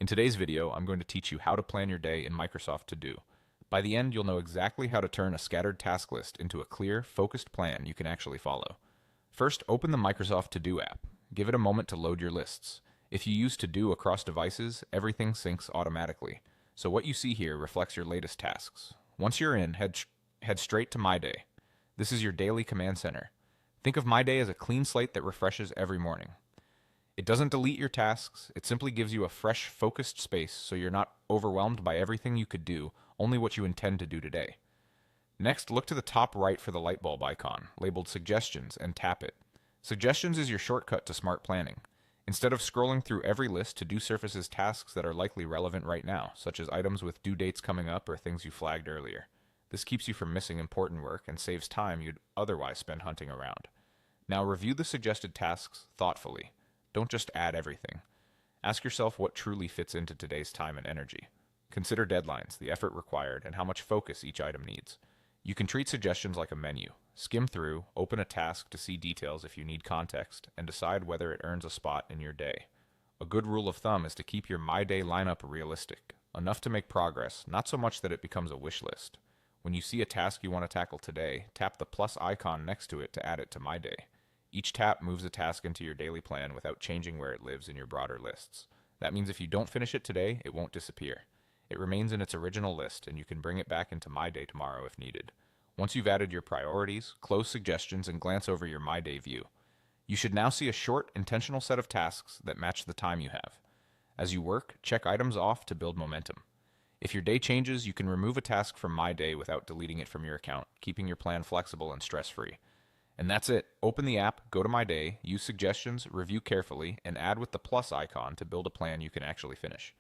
In today's video, I'm going to teach you how to plan your day in Microsoft To Do. By the end, you'll know exactly how to turn a scattered task list into a clear, focused plan you can actually follow. First, open the Microsoft To Do app. Give it a moment to load your lists. If you use To Do across devices, everything syncs automatically. So what you see here reflects your latest tasks. Once you're in, head straight to My Day. This is your daily command center. Think of My Day as a clean slate that refreshes every morning. It doesn't delete your tasks, it simply gives you a fresh, focused space so you're not overwhelmed by everything you could do, only what you intend to do today. Next, look to the top right for the light bulb icon, labeled Suggestions, and tap it. Suggestions is your shortcut to smart planning. Instead of scrolling through every list, To Do surfaces tasks that are likely relevant right now, such as items with due dates coming up or things you flagged earlier. This keeps you from missing important work and saves time you'd otherwise spend hunting around. Now review the suggested tasks thoughtfully. Don't just add everything. Ask yourself what truly fits into today's time and energy. Consider deadlines, the effort required, and how much focus each item needs. You can treat suggestions like a menu. Skim through, open a task to see details if you need context, and decide whether it earns a spot in your day. A good rule of thumb is to keep your My Day lineup realistic, enough to make progress, not so much that it becomes a wish list. When you see a task you want to tackle today, tap the plus icon next to it to add it to My Day. Each tap moves a task into your daily plan without changing where it lives in your broader lists. That means if you don't finish it today, it won't disappear. It remains in its original list, and you can bring it back into My Day tomorrow if needed. Once you've added your priorities, close suggestions, and glance over your My Day view, you should now see a short, intentional set of tasks that match the time you have. As you work, check items off to build momentum. If your day changes, you can remove a task from My Day without deleting it from your account, keeping your plan flexible and stress-free. And that's it. Open the app, go to My Day, use suggestions, review carefully, and add with the plus icon to build a plan you can actually finish.